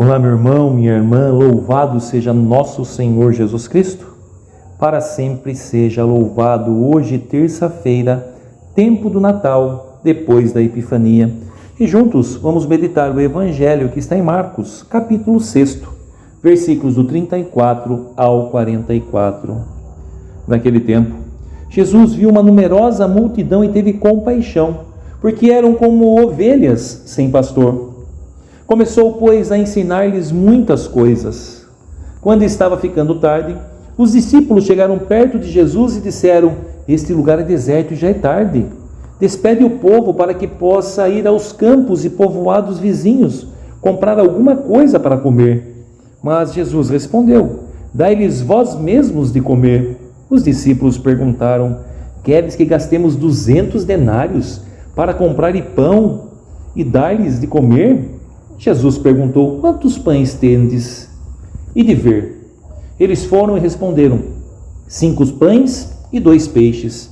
Olá, meu irmão, minha irmã, louvado seja nosso Senhor Jesus Cristo. Para sempre seja louvado. Hoje, terça-feira, tempo do Natal, depois da Epifania. E juntos vamos meditar o Evangelho que está em Marcos, capítulo 6, versículos do 34 ao 44. Naquele tempo, Jesus viu uma numerosa multidão e teve compaixão, porque eram como ovelhas sem pastor. Começou, pois, a ensinar-lhes muitas coisas. Quando estava ficando tarde, os discípulos chegaram perto de Jesus e disseram: "Este lugar é deserto e já é tarde. Despede o povo para que possa ir aos campos e povoados vizinhos, comprar alguma coisa para comer." Mas Jesus respondeu: "Dai-lhes vós mesmos de comer." Os discípulos perguntaram: "Queres que gastemos 200 denários para comprar pão e dar-lhes de comer?" Jesus perguntou: "Quantos pães tendes?" E de ver. Eles foram e responderam: 5 pães e 2 peixes.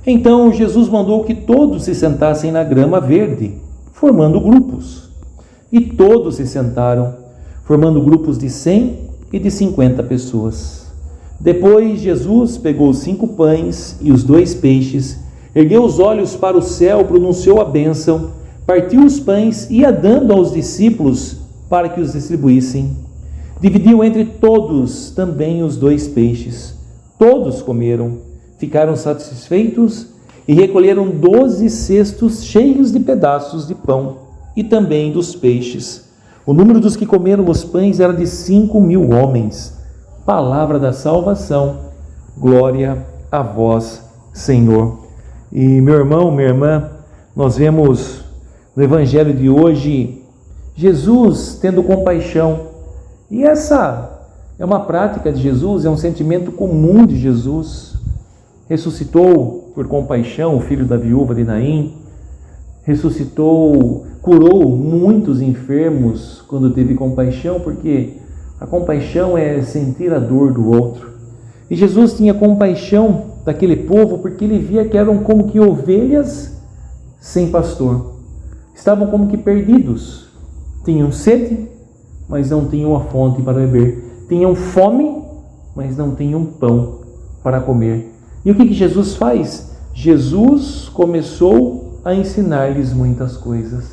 Então Jesus mandou que todos se sentassem na grama verde, formando grupos. E todos se sentaram, formando grupos de 100 e de 50 pessoas. Depois Jesus pegou os 5 pães e os 2 peixes, ergueu os olhos para o céu, pronunciou a bênção, partiu os pães e ia dando aos discípulos para que os distribuíssem. Dividiu entre todos também os 2 peixes. Todos comeram, ficaram satisfeitos e recolheram 12 cestos cheios de pedaços de pão e também dos peixes. O número dos que comeram os pães era de 5.000 homens. Palavra da salvação. Glória a vós, Senhor. E meu irmão, minha irmã, nós vemos no Evangelho de hoje Jesus tendo compaixão. E essa é uma prática de Jesus, é um sentimento comum de Jesus. Ressuscitou por compaixão o filho da viúva de Naim, ressuscitou, curou muitos enfermos quando teve compaixão, porque a compaixão é sentir a dor do outro. E Jesus tinha compaixão daquele povo porque ele via que eram como que ovelhas sem pastor. Estavam como que perdidos. Tinham sede, mas não tinham a fonte para beber. Tinham fome, mas não tinham pão para comer. E o que Jesus faz? Jesus começou a ensinar-lhes muitas coisas.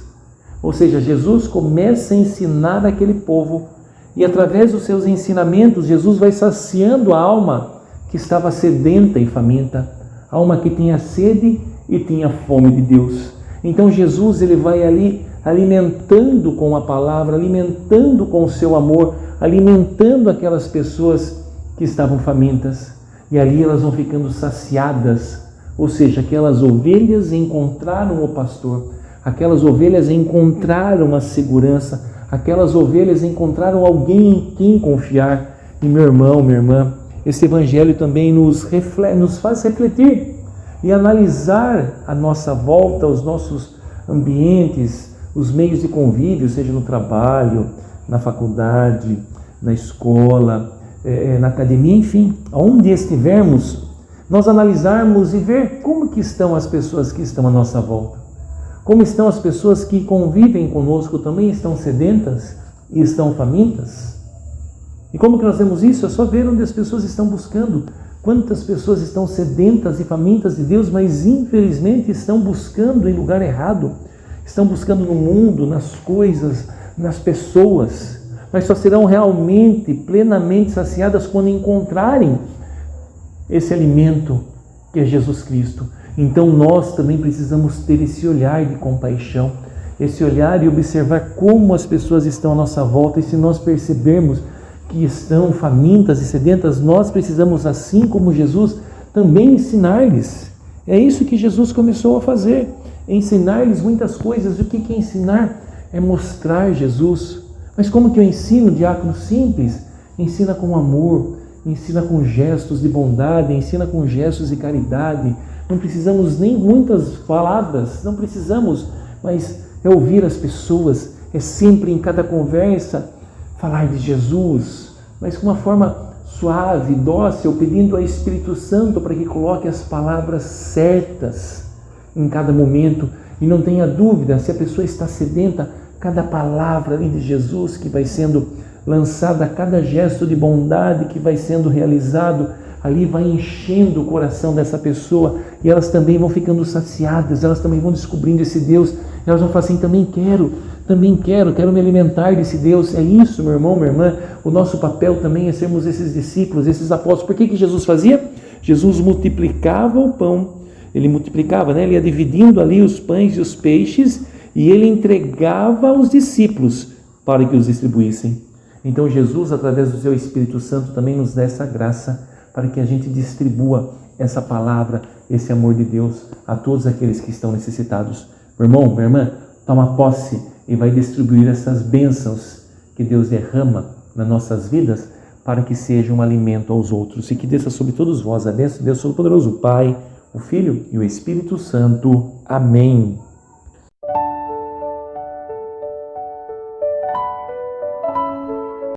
Ou seja, Jesus começa a ensinar aquele povo. E através dos seus ensinamentos, Jesus vai saciando a alma que estava sedenta e faminta. A alma que tinha sede e tinha fome de Deus. Então Jesus ele vai ali alimentando com a palavra, alimentando com o seu amor, alimentando aquelas pessoas que estavam famintas. E ali elas vão ficando saciadas, ou seja, aquelas ovelhas encontraram o pastor, aquelas ovelhas encontraram a segurança, aquelas ovelhas encontraram alguém em quem confiar. E meu irmão, minha irmã, esse evangelho também nos faz refletir e analisar a nossa volta, os nossos ambientes, os meios de convívio, seja no trabalho, na faculdade, na escola, na academia, enfim, aonde estivermos, nós analisarmos e ver como que estão as pessoas que estão à nossa volta. Como estão as pessoas que convivem conosco, também estão sedentas e estão famintas? E como que nós vemos isso? É só ver onde as pessoas estão buscando. Quantas pessoas estão sedentas e famintas de Deus, mas infelizmente estão buscando em lugar errado. Estão buscando no mundo, nas coisas, nas pessoas. Mas só serão realmente, plenamente saciadas quando encontrarem esse alimento que é Jesus Cristo. Então nós também precisamos ter esse olhar de compaixão, esse olhar e observar como as pessoas estão à nossa volta. E se nós percebermos que estão famintas e sedentas, nós precisamos, assim como Jesus, também ensinar-lhes. É isso que Jesus começou a fazer, ensinar-lhes muitas coisas. O que é ensinar? É mostrar Jesus. Mas como que eu ensino, diácono? Simples. Ensina com amor, ensina com gestos de bondade, ensina com gestos de caridade. Não precisamos nem muitas palavras, não precisamos, mas é ouvir as pessoas, é sempre em cada conversa falar de Jesus, mas com uma forma suave, dócil, pedindo ao Espírito Santo para que coloque as palavras certas em cada momento. E não tenha dúvida, se a pessoa está sedenta, cada palavra ali de Jesus que vai sendo lançada, cada gesto de bondade que vai sendo realizado, ali vai enchendo o coração dessa pessoa e elas também vão ficando saciadas, elas também vão descobrindo esse Deus, elas vão falar assim, também quero me alimentar desse Deus. É isso, meu irmão, minha irmã, o nosso papel também é sermos esses discípulos, esses apóstolos. Por que Jesus fazia? Jesus multiplicava o pão, ele multiplicava, né? Ele ia dividindo ali os pães e os peixes e ele entregava aos discípulos para que os distribuíssem. Então Jesus, através do seu Espírito Santo, também nos dá essa graça para que a gente distribua essa palavra, esse amor de Deus a todos aqueles que estão necessitados. Meu irmão, minha irmã, toma posse e vai distribuir essas bênçãos que Deus derrama nas nossas vidas para que seja um alimento aos outros e que desça sobre todos vós a bênção de Deus Todo-Poderoso, o Pai, o Filho e o Espírito Santo. Amém.